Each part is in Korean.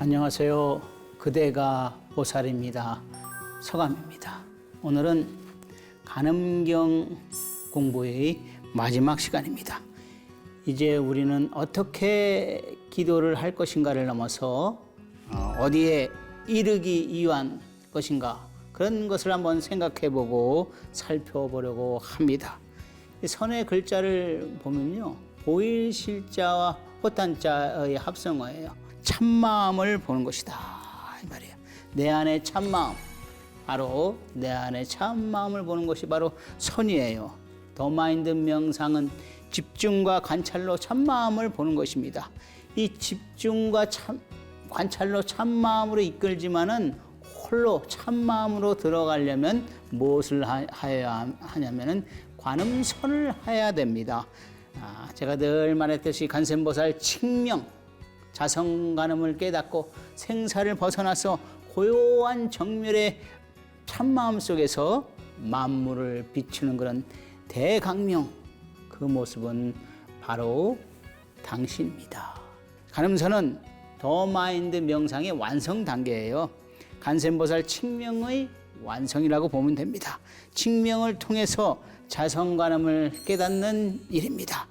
안녕하세요. 그대가 보살입니다. 서감입니다. 오늘은 간음경 공부의 마지막 시간입니다. 이제 우리는 어떻게 기도를 할 것인가를 넘어서 어디에 이르기 위한 것인가 그런 것을 한번 생각해보고 살펴보려고 합니다. 선의 글자를 보면요, 보일실자와 호탄자의 합성어예요. 참마음을 보는 것이다 이 말이에요. 내 안에 참마음, 바로 내 안에 참마음을 보는 것이 바로 선이에요. 더 마인드 명상은 집중과 관찰로 참마음을 보는 것입니다. 이 집중과 관찰로 참마음으로 이끌지만은 홀로 참마음으로 들어가려면 무엇을 해야 하냐면은 관음선을 해야 됩니다. 제가 늘 말했듯이 간센보살 칙명, 자성간음을 깨닫고 생사를 벗어나서 고요한 정멸의 참마음 속에서 만물을 비추는 그런 대강명, 그 모습은 바로 당신입니다. 간음선은 더 마인드 명상의 완성 단계예요. 간센보살 칙명의 완성이라고 보면 됩니다. 칙명을 통해서 자성간음을 깨닫는 일입니다.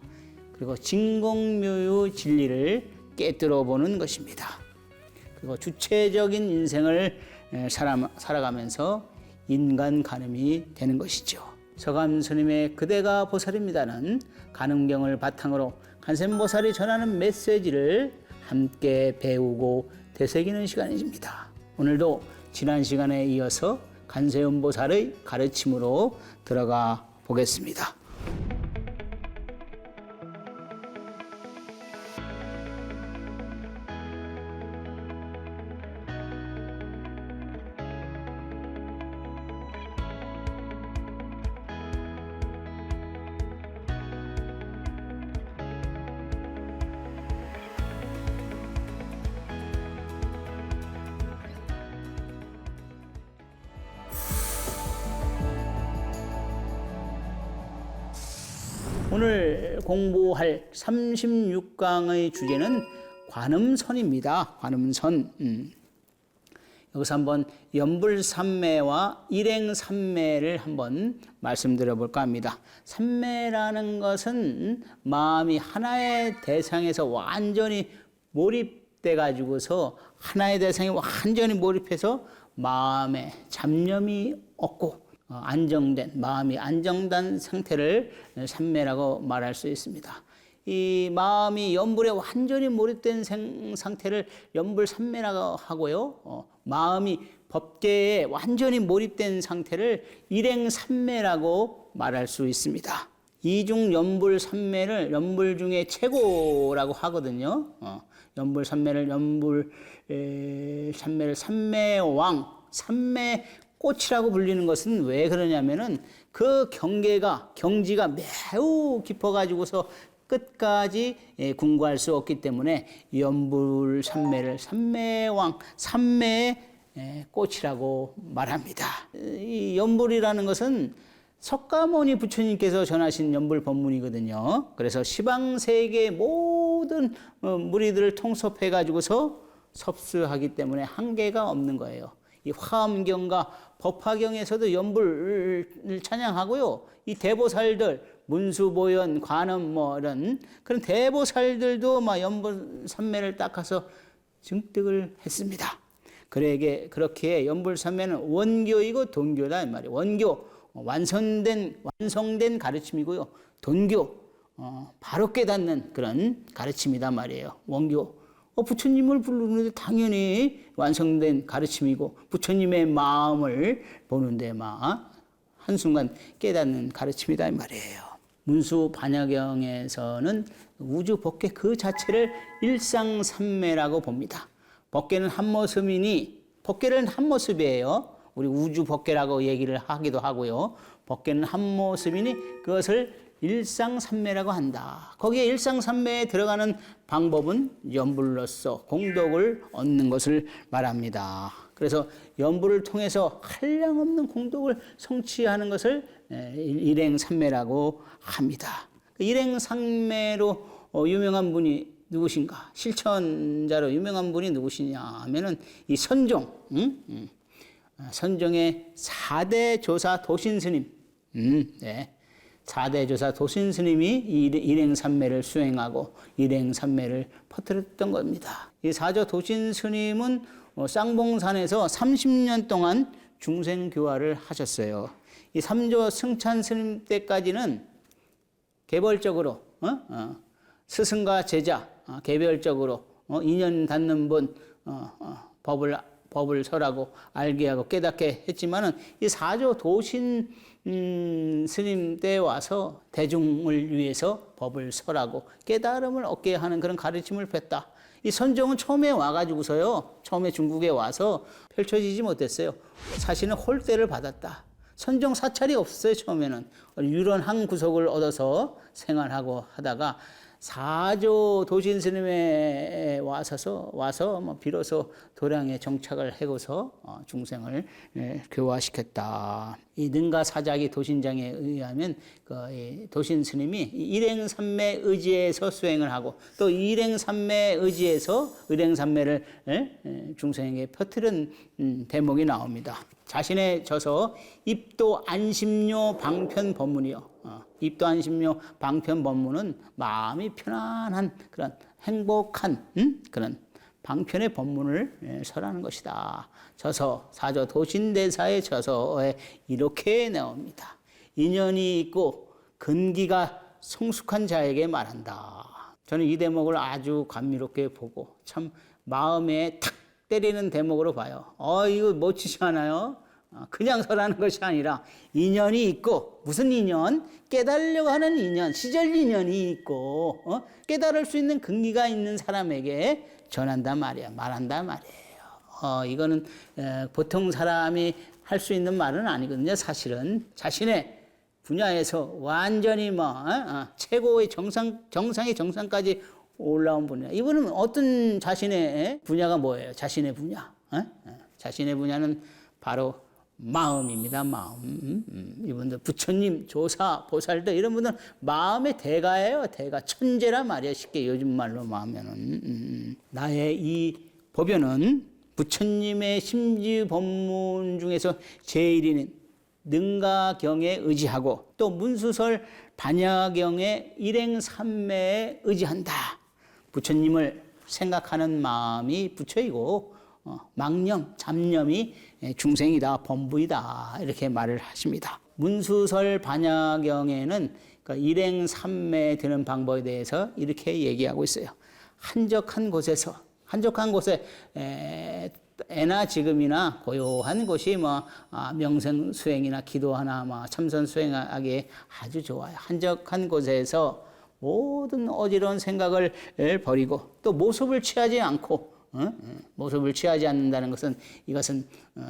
그리고 진공묘유 진리를 깨뜨려 보는 것입니다. 그리고 주체적인 인생을 살아가면서 인간 간음이 되는 것이죠. 서감 스님의 그대가 보살입니다는 간음경을 바탕으로 간센보살이 전하는 메시지를 함께 배우고 되새기는 시간입니다. 오늘도 지난 시간에 이어서 간세음보살의 가르침으로 들어가 보겠습니다. 오늘 공부할 36강의 주제는 관음선입니다. 관음선. 여기서 한번 연불삼매와 일행삼매를 한번 말씀드려볼까 합니다. 삼매라는 것은 마음이 하나의 대상에서 완전히 몰입돼 가지고서 하나의 대상에 완전히 몰입해서 마음에 잡념이 없고 안정된, 마음이 안정된 상태를 삼매라고 말할 수 있습니다. 이 마음이 연불에 완전히 몰입된 상태를 연불삼매라고 하고요. 마음이 법계에 완전히 몰입된 상태를 일행삼매라고 말할 수 있습니다. 이중 연불삼매를 연불 중에 최고라고 하거든요. 연불삼매를 삼매왕, 삼매 꽃이라고 불리는 것은 왜 그러냐면은 그 경지가 매우 깊어가지고서 끝까지 궁구할 수 없기 때문에 연불삼매를 삼매왕, 삼매의 꽃이라고 말합니다. 이 연불이라는 것은 석가모니 부처님께서 전하신 연불 법문이거든요. 그래서 시방세계 모든 무리들을 통섭해 가지고서 섭수하기 때문에 한계가 없는 거예요. 이 화엄경과 법화경에서도 연불을 찬양하고요. 이 대보살들, 문수보현, 관음 이런 그런 대보살들도 연불삼매를 닦아서 증득을 했습니다. 그렇게 연불삼매는 원교이고 돈교다 이 말이에요. 원교, 완성된 가르침이고요. 돈교, 바로 깨닫는 그런 가르침이다 말이에요. 원교. 부처님을 부르는데 당연히 완성된 가르침이고 부처님의 마음을 보는데 한순간 깨닫는 가르침이다 이 말이에요. 문수 반야경에서는 우주 법계 그 자체를 일상삼매라고 봅니다. 법계는 한 모습이에요. 우리 우주 법계라고 얘기를 하기도 하고요. 법계는 한 모습이니 그것을 일상삼매라고 한다. 거기에 일상삼매에 들어가는 방법은 연불로서 공덕을 얻는 것을 말합니다. 그래서 연불을 통해서 한량없는 공덕을 성취하는 것을 일행삼매라고 합니다. 일행삼매로 유명한 분이 누구신가? 실천자로 유명한 분이 누구시냐 하면은 이 선종, 선종의 4대 조사 도신 스님, 네. 4대 조사 도신 스님이 일행삼매를 수행하고 일행삼매를 퍼뜨렸던 겁니다. 이 4조 도신 스님은 쌍봉산에서 30년 동안 중생교화를 하셨어요. 이 3조 승찬 스님 때까지는 개별적으로 스승과 제자 개별적으로 인연 닿는 분 법을 설하고 알게 하고 깨닫게 했지만은 이 4조 도신 스님 때 와서 대중을 위해서 법을 설하고 깨달음을 얻게 하는 그런 가르침을 폈다. 이 선종은 처음에 와가지고서요, 처음에 중국에 와서 펼쳐지지 못했어요. 사실은 홀대를 받았다. 선종 사찰이 없었어요. 처음에는 유론 한 구석을 얻어서 생활하고 하다가 4조 도신 스님에 와서 뭐 비로소 도량에 정착을 하고서 중생을 교화시켰다. 이 능가 사자기 도신장에 의하면 그 도신 스님이 일행삼매 의지에서 수행을 하고 또 일행삼매 의지에서 의행삼매를 중생에게 퍼뜨린 대목이 나옵니다. 자신의 저서 입도 안심료 방편 법문이요. 입도 안심료 방편 법문은 마음이 편안한 그런 행복한 그런 방편의 법문을 설하는 것이다. 저서 사조 도신대사의 저서에 이렇게 나옵니다. 인연이 있고 근기가 성숙한 자에게 말한다. 저는 이 대목을 아주 감미롭게 보고 참 마음에 탁 때리는 대목으로 봐요. 이거 멋지지 않아요? 그냥 설하는 것이 아니라 인연이 있고, 무슨 인연? 깨달으려고 하는 인연, 시절 인연이 있고 깨달을 수 있는 근기가 있는 사람에게 전한다 말이야, 말한다 말이에요. 이거는 보통 사람이 할 수 있는 말은 아니거든요. 사실은 자신의 분야에서 완전히 최고의 정상의 정상까지 올라온 분이야. 이분은 어떤 자신의 분야가 뭐예요? 자신의 분야. 자신의 분야는 바로 마음입니다. 마음. 이분들 부처님, 조사, 보살들 이런 분들은 마음의 대가예요. 대가. 천재라 말이야. 쉽게 요즘 말로 하면은. 나의 이 법연은 부처님의 심지 법문 중에서 제일인 능가경에 의지하고 또 문수설 반야경의 일행삼매에 의지한다. 부처님을 생각하는 마음이 부처이고 망념, 잡념이 중생이다, 범부이다 이렇게 말을 하십니다. 문수설 반야경에는 일행삼매에 드는 방법에 대해서 이렇게 얘기하고 있어요. 한적한 곳에 애나 지금이나 고요한 곳이 명생 수행이나 기도하나 참선 수행하기에 아주 좋아요. 한적한 곳에서 모든 어지러운 생각을 버리고 또 모습을 취하지 않고 모습을 취하지 않는다는 것은 이것은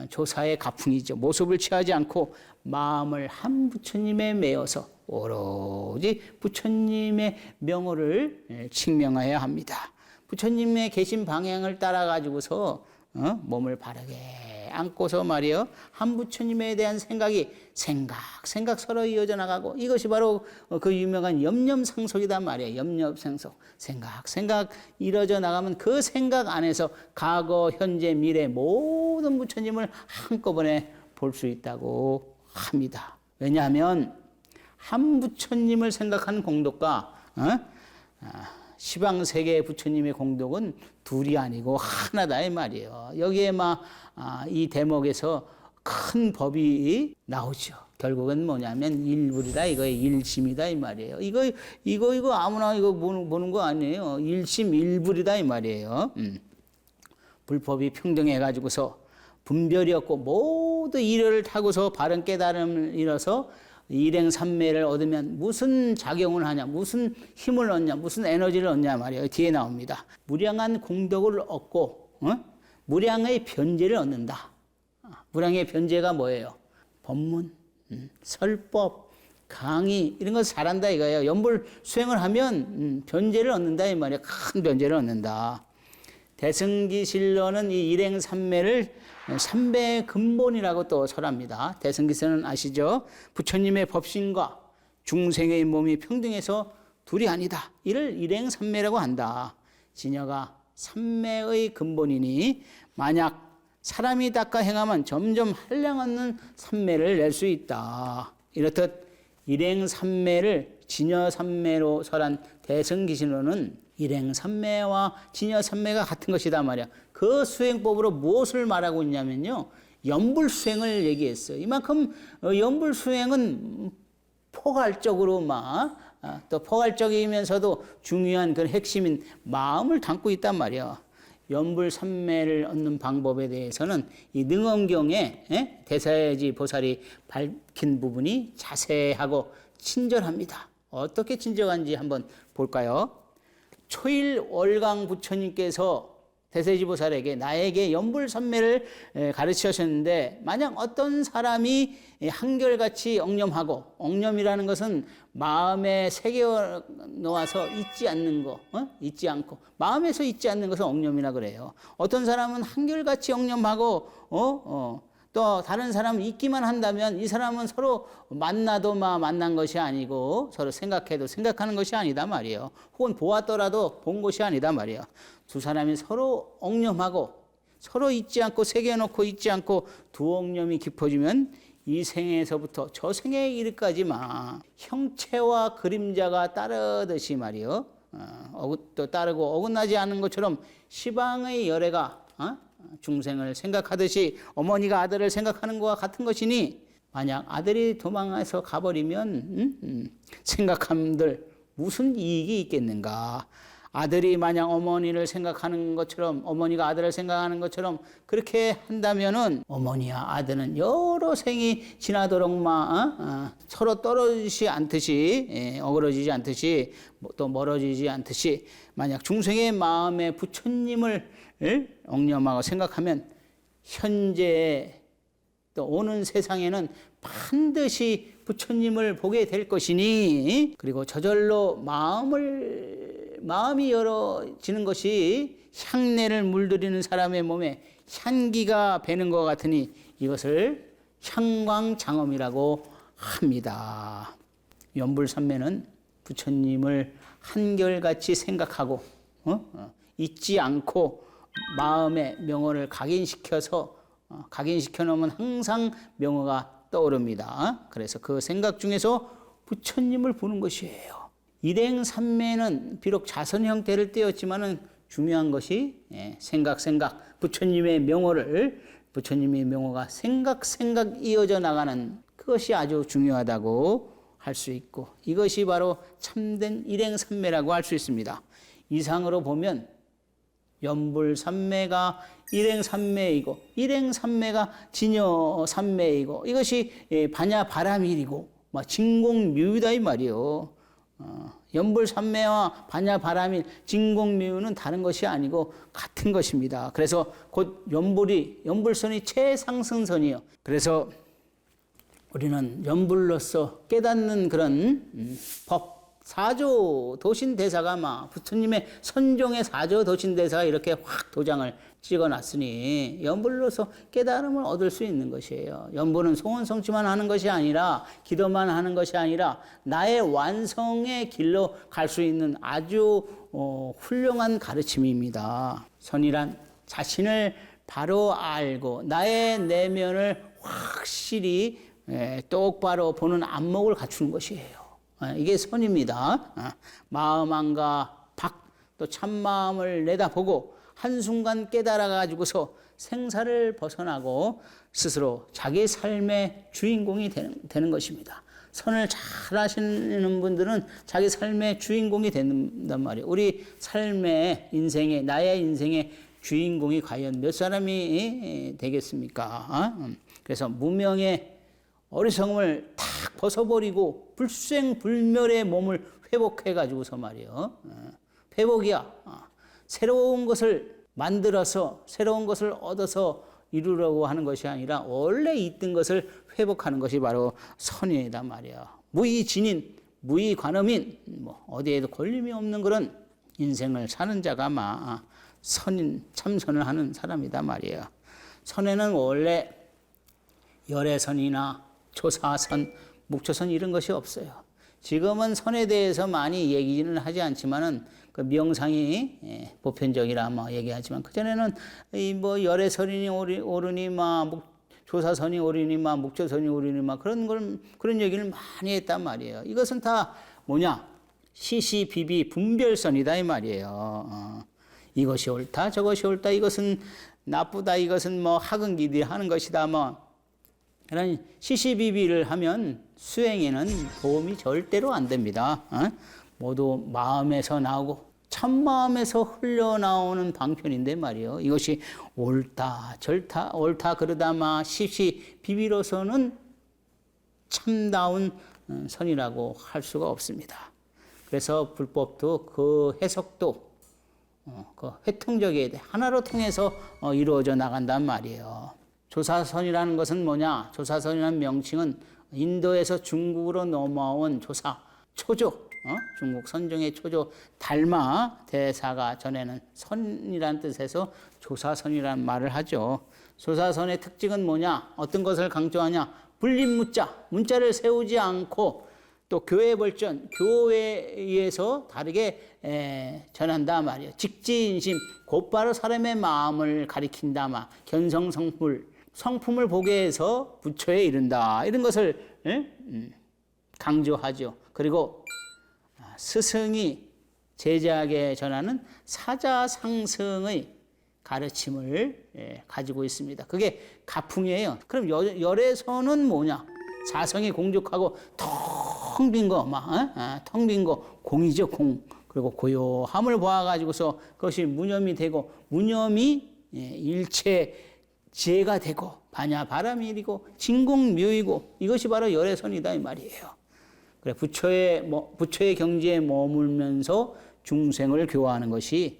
조사의 가풍이죠. 모습을 취하지 않고 마음을 한 부처님에 매어서 오로지 부처님의 명호를 칭명해야 합니다. 부처님의 계신 방향을 따라 가지고서 몸을 바르게 안고서 말이요, 한 부처님에 대한 생각이 생각 서로 이어져 나가고 이것이 바로 그 유명한 염념상속이단 말이에요. 염념상속. 생각 이루어져 나가면 그 생각 안에서 과거, 현재, 미래 모든 부처님을 한꺼번에 볼 수 있다고 합니다. 왜냐하면 한 부처님을 생각하는 공덕과 시방세계 부처님의 공덕은 둘이 아니고 하나다 이 말이에요. 여기에 이 대목에서 큰 법이 나오죠. 결국은 뭐냐면 일불이다 이거예요. 일심이다 이 말이에요. 이거 아무나 이거 보는 거 아니에요. 일심 일불이다 이 말이에요. 불법이 평등해 가지고서 분별이 없고 모두 이를 타고서 바른 깨달음을 이뤄서 일행삼매를 얻으면 무슨 작용을 하냐, 무슨 힘을 얻냐, 무슨 에너지를 얻냐 말이에요. 뒤에 나옵니다. 무량한 공덕을 얻고 무량의 변제를 얻는다. 무량의 변제가 뭐예요? 법문, 설법, 강의 이런 거 잘한다 이거예요. 연불 수행을 하면 변제를 얻는다 이 말이에요. 큰 변제를 얻는다. 대승기실로는 이 일행삼매를 삼배의 근본이라고 또 설합니다. 대승기실은 아시죠? 부처님의 법신과 중생의 몸이 평등해서 둘이 아니다. 이를 일행삼매라고 한다. 진여가 삼매의 근본이니 만약 사람이 닦아 행하면 점점 한량없는 삼매를 낼 수 있다. 이렇듯 일행삼매를 진여삼매로 설한 대승기신론은 일행삼매와 진여삼매가 같은 것이다 말이야. 그 수행법으로 무엇을 말하고 있냐면요, 연불수행을 얘기했어요. 이만큼 연불수행은 포괄적으로 또 포괄적이면서도 중요한 그 핵심인 마음을 담고 있단 말이야. 연불삼매를 얻는 방법에 대해서는 이 능엄경에 대사지 보살이 밝힌 부분이 자세하고 친절합니다. 어떻게 친절한지 한번 볼까요? 초일 월강 부처님께서 대세지보살에게 나에게 연불삼매를 가르치셨는데, 만약 어떤 사람이 한결같이 엉념하고, 엉념이라는 것은 마음에 새겨 놓아서 잊지 않는 거, 잊지 않고 마음에서 잊지 않는 것을 엉념이라 그래요. 어떤 사람은 한결같이 엉념하고 또 다른 사람은 잊기만 한다면 이 사람은 서로 만나도 만난 것이 아니고 서로 생각해도 생각하는 것이 아니다 말이에요. 혹은 보았더라도 본 것이 아니다 말이에요. 두 사람이 서로 엉념하고 서로 잊지 않고 새겨놓고 잊지 않고 두 엉념이 깊어지면 이 생에서부터 저 생에 이르까지만 형체와 그림자가 따르듯이 말이요, 또 따르고 어긋나지 않은 것처럼 시방의 열애가 중생을 생각하듯이 어머니가 아들을 생각하는 것과 같은 것이니, 만약 아들이 도망해서 가버리면 생각함들 무슨 이익이 있겠는가. 아들이 만약 어머니를 생각하는 것처럼, 어머니가 아들을 생각하는 것처럼 그렇게 한다면은 어머니와 아들은 여러 생이 지나도록 서로 떨어지지 않듯이, 어그러지지 않듯이, 또 멀어지지 않듯이, 만약 중생의 마음에 부처님을 엉념하고 생각하면 현재 또 오는 세상에는 반드시 부처님을 보게 될 것이니, 그리고 저절로 마음이 열어지는 것이 향내를 물들이는 사람의 몸에 향기가 배는 것 같으니 이것을 향광장엄이라고 합니다. 연불삼매는 부처님을 한결같이 생각하고 잊지 않고 마음의 명호를 각인시켜 놓으면 항상 명호가 떠오릅니다. 그래서 그 생각 중에서 부처님을 보는 것이에요. 일행삼매는 비록 자선 형태를 띄었지만은 중요한 것이 생각, 부처님의 명호가 생각 이어져 나가는 그것이 아주 중요하다고 할 수 있고, 이것이 바로 참된 일행삼매라고 할 수 있습니다. 이상으로 보면 연불삼매가 일행삼매이고 일행삼매가 진여삼매이고 이것이 반야바라밀이고 진공묘유다 이 말이요. 연불삼매와 반야바라밀, 진공묘유는 다른 것이 아니고 같은 것입니다. 그래서 곧 연불선이 최상승선이요. 그래서 우리는 연불로서 깨닫는 그런 법, 사조 도신대사가 부처님의 선종의 사조 도신대사가 이렇게 확 도장을 찍어놨으니 연불로서 깨달음을 얻을 수 있는 것이에요. 연불은 소원성취만 하는 것이 아니라, 기도만 하는 것이 아니라 나의 완성의 길로 갈 수 있는 아주 훌륭한 가르침입니다. 선이란 자신을 바로 알고 나의 내면을 확실히 똑바로 보는 안목을 갖추는 것이에요. 이게 선입니다. 마음 안과 밖, 또 참마음을 내다보고 한순간 깨달아가지고서 생사를 벗어나고 스스로 자기 삶의 주인공이 되는 것입니다. 선을 잘 하시는 분들은 자기 삶의 주인공이 된단 말이에요. 우리 삶의 인생의, 나의 인생의 주인공이 과연 몇 사람이 되겠습니까? 그래서 무명의 어리석음을 탁 벗어버리고 불생불멸의 몸을 회복해가지고서 말이요. 회복이야. 새로운 것을 만들어서, 새로운 것을 얻어서 이루려고 하는 것이 아니라 원래 있던 것을 회복하는 것이 바로 선이다 말이야. 무의진인, 무의관음인, 어디에도 걸림이 없는 그런 인생을 사는 자가 참선을 하는 사람이다 말이야. 선에는 원래 열애선이나 초사선, 묵초선 이런 것이 없어요. 지금은 선에 대해서 많이 얘기는 하지 않지만은 그 명상이 보편적이라 뭐 얘기하지만 그전에는 이 뭐 열애선이 오르니 막 조사선이 오르니 막 묵조선이 오르니 막 그런 얘기를 많이 했단 말이에요. 이것은 다 뭐냐? 시시비비 분별선이다 이 말이에요. 이것이 옳다 저것이 옳다 이것은 나쁘다 이것은 뭐 학은기들이 하는 것이다 뭐 그런 시시비비를 하면 수행에는 도움이 절대로 안 됩니다. 모두 마음에서 나오고 참마음에서 흘러나오는 방편인데 말이요. 이것이 옳다 옳다 그러다마 시시비비로서는 참다운 선이라고 할 수가 없습니다. 그래서 불법도 그 해석도 그 회통적이어야 돼. 하나로 통해서 이루어져 나간단 말이에요. 조사선이라는 것은 뭐냐? 조사선이라는 명칭은 인도에서 중국으로 넘어온 조사, 초조, 중국 선종의 초조 달마 대사가 전에는 선이라는 뜻에서 조사선이라는 말을 하죠. 조사선의 특징은 뭐냐? 어떤 것을 강조하냐? 불립문자, 문자를 세우지 않고 또 교회 벌전, 교회에서 다르게 전한다 말이에요. 직지인심, 곧바로 사람의 마음을 가리킨다 말. 견성성불, 성품을 보게 해서 부처에 이른다. 이런 것을 강조하죠. 그리고 스승이 제자에게 전하는 사자상승의 가르침을 가지고 있습니다. 그게 가풍이에요. 그럼 열애선은 뭐냐? 사성이 공족하고 텅 빈 거, 텅 빈 거, 공이죠, 공. 그리고 고요함을 보아가지고서 그것이 무념이 되고, 무념이 일체 지혜가 되고, 반야바람이 일이고, 진공묘이고, 이것이 바로 열애선이다, 이 말이에요. 그래, 부처의 경지에 머물면서 중생을 교화하는 것이,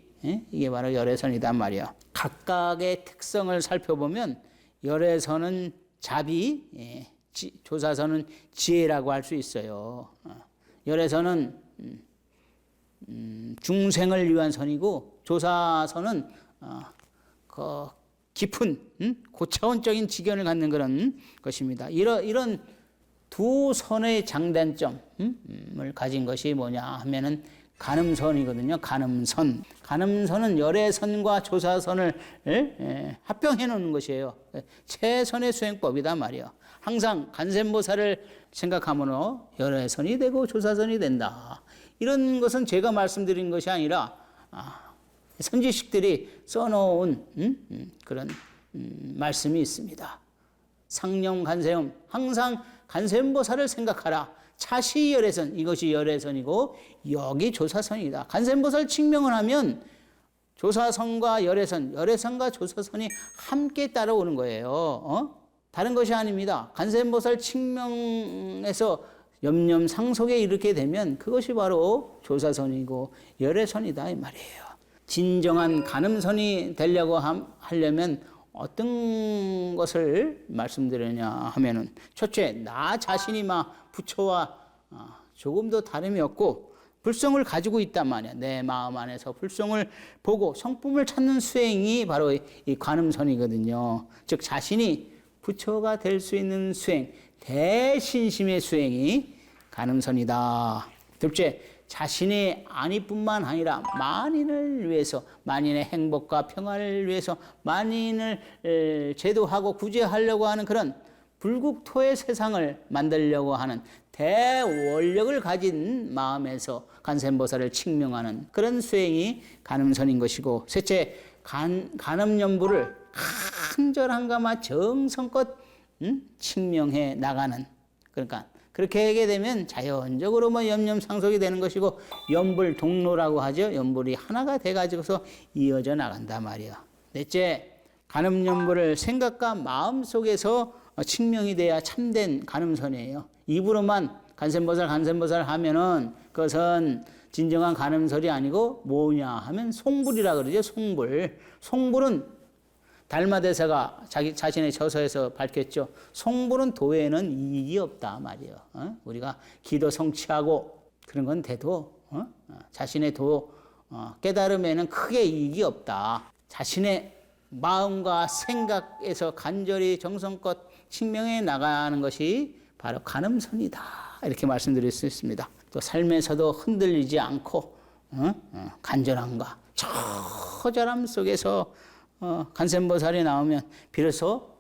이게 바로 열애선이다, 말이야. 각각의 특성을 살펴보면, 열애선은 자비, 조사선은 지혜라고 할 수 있어요. 열애선은 중생을 위한 선이고 조사선은 그 깊은 고차원적인 지견을 갖는 그런 것입니다. 이런 두 선의 장단점을 가진 것이 뭐냐 하면은 간음선이거든요. 간음선. 간음선은 열애선과 조사선을 합병해 놓는 것이에요. 최선의 수행법이다 말이에요. 항상 간센보살을 생각하면 열애선이 되고 조사선이 된다. 이런 것은 제가 말씀드린 것이 아니라 선지식들이 써놓은 그런 말씀이 있습니다. 상념 간세음, 항상 간센보살을 생각하라. 차시 열애선, 이것이 열애선이고 여기 조사선이다. 간센보살 칭명을 하면 조사선과 열애선, 열애선과 조사선이 함께 따라오는 거예요. 다른 것이 아닙니다. 간센보살 칭명에서 염념상속에 이르게 되면 그것이 바로 조사선이고 열애선이다 이 말이에요. 진정한 간음선이 되려고 하려면 어떤 것을 말씀드리냐 하면은 첫째, 나 자신이 막 부처와 조금도 다름이 없고 불성을 가지고 있단 말이야. 내 마음 안에서 불성을 보고 성품을 찾는 수행이 바로 이 관음선이거든요. 즉 자신이 부처가 될 수 있는 수행, 대신심의 수행이 관음선이다. 둘째, 자신의 안위뿐만 아니라 만인을 위해서, 만인의 행복과 평화를 위해서 만인을 제도하고 구제하려고 하는 그런 불국토의 세상을 만들려고 하는 대원력을 가진 마음에서 간센보살을 칭명하는 그런 수행이 간음선인 것이고, 셋째, 간음연부를 간절한가마 정성껏 칭명해 나가는, 그러니까 그렇게 하게 되면 자연적으로 뭐 염념상속이 되는 것이고, 연불동로라고 하죠. 연불이 하나가 돼가지고서 이어져 나간단 말이야. 넷째, 간음연불을 생각과 마음 속에서 칭명이 돼야 참된 간음선이에요. 입으로만 간센보살 하면은 그것은 진정한 간음설이 아니고 뭐냐 하면 송불이라 그러죠. 송불은 달마대사가 자신의 저서에서 밝혔죠. 송불은 도에는 이익이 없다 말이에요. 우리가 기도 성취하고 그런 건 돼도 자신의 도 깨달음에는 크게 이익이 없다. 자신의 마음과 생각에서 간절히 정성껏 칭명해 나가는 것이 바로 간음선이다. 이렇게 말씀드릴 수 있습니다. 또 삶에서도 흔들리지 않고 간절함과 처절함 속에서 간센보살이 나오면 비로소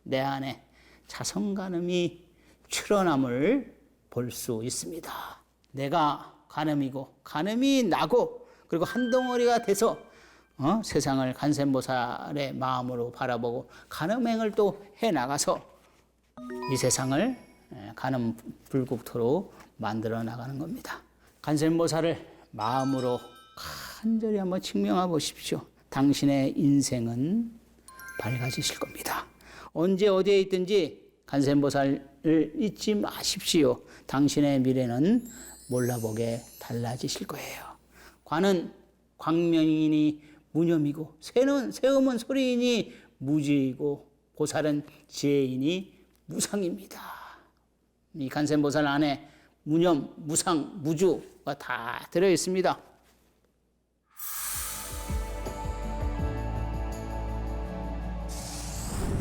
내 안에 자성간음이 출현함을 볼 수 있습니다. 내가 간음이고 간음이 나고 그리고 한 덩어리가 돼서 세상을 간센보살의 마음으로 바라보고 간음행을 또 해나가서 이 세상을 간음 불국토로 만들어 나가는 겁니다. 간센보살을 마음으로 간절히 한번 증명해 보십시오. 당신의 인생은 밝아지실 겁니다. 언제 어디에 있든지 간센보살을 잊지 마십시오. 당신의 미래는 몰라보게 달라지실 거예요. 관은 광명이니 무념이고 세음은 소리이니 무지이고 보살은 지혜이니 무상입니다. 이 간센보살 안에 무념, 무상, 무주가 다 들어있습니다.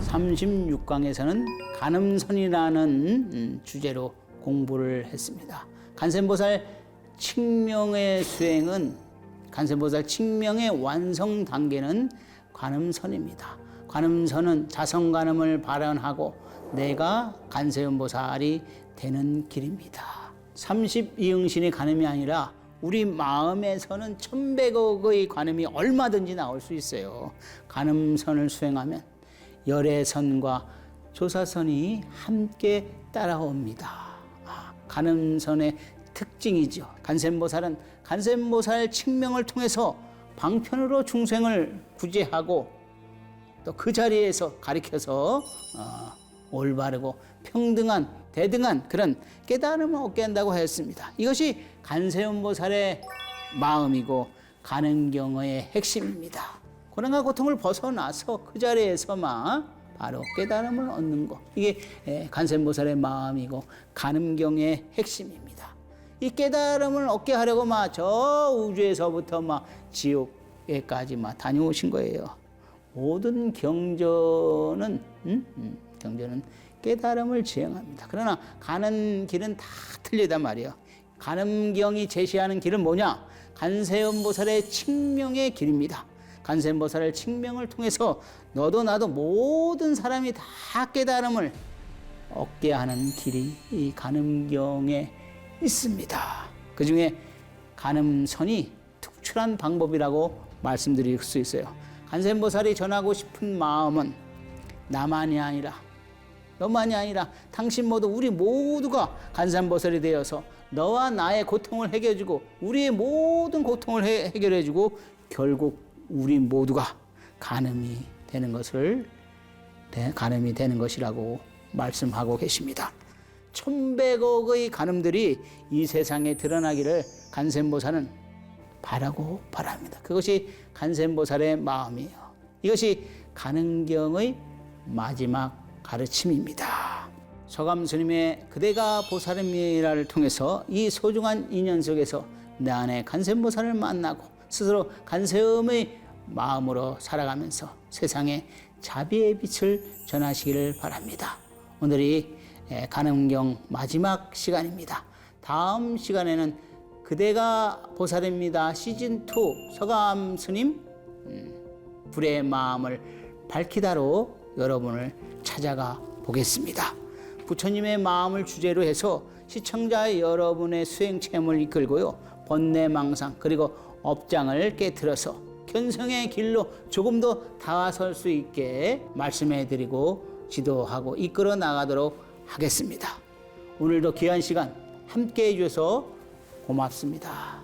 36강에서는 간음선이라는 주제로 공부를 했습니다. 간센보살 칙명의 수행은 간센보살 칙명의 완성 단계는 간음선입니다. 간음선은 자성간음을 발현하고 내가 간세음보살이 되는 길입니다. 32응신의 간음이 아니라 우리 마음에서는 1100억의 간음이 얼마든지 나올 수 있어요. 간음선을 수행하면 열애선과 조사선이 함께 따라옵니다. 간음선의 특징이죠. 간센보살은 간센보살 칙명을 통해서 방편으로 중생을 구제하고 또 그 자리에서 가르쳐서 올바르고 평등한 대등한 그런 깨달음을 얻게 한다고 했습니다. 이것이 간세음보살의 마음이고 간음경의 핵심입니다. 고난과 고통을 벗어나서 그 자리에서만 바로 깨달음을 얻는 것. 이게 간센보살의 마음이고 간음경의 핵심입니다. 이 깨달음을 얻게 하려고 저 우주에서부터 지옥에까지 다녀오신 거예요. 모든 경전은 깨달음을 지향합니다. 그러나 가는 길은 다 틀리단 말이에요. 간음경이 제시하는 길은 뭐냐? 간세음보살의 칙명의 길입니다. 간센보살의 칙명을 통해서 너도 나도 모든 사람이 다 깨달음을 얻게 하는 길이 이 간음경에 있습니다. 그 중에 간음선이 특출한 방법이라고 말씀드릴 수 있어요. 간센보살이 전하고 싶은 마음은 나만이 아니라 너만이 아니라 당신 모두 우리 모두가 간센보살이 되어서 너와 나의 고통을 해결해주고 우리의 모든 고통을 해결해주고 결국 우리 모두가 간음이 되는 것이라고 말씀하고 계십니다. 1100억의 간음들이 이 세상에 드러나기를 간센보살은 바라고 바랍니다. 그것이 간센보살의 마음이에요. 이것이 간음경의 마지막 가르침입니다. 서감스님의 그대가 보살입니다를 통해서 이 소중한 인연 속에서 내 안에 간센보살을 만나고 스스로 간세음의 마음으로 살아가면서 세상에 자비의 빛을 전하시기를 바랍니다. 오늘이 간음경 마지막 시간입니다. 다음 시간에는 그대가 보살입니다 시즌2 서감스님 불의 마음을 밝히다로 여러분을 찾아가 보겠습니다. 부처님의 마음을 주제로 해서 시청자 여러분의 수행 체험을 이끌고요. 번뇌망상 그리고 업장을 깨트려서 견성의 길로 조금 더 다가설 수 있게 말씀해드리고 지도하고 이끌어 나가도록 하겠습니다. 오늘도 귀한 시간 함께 해주셔서 고맙습니다.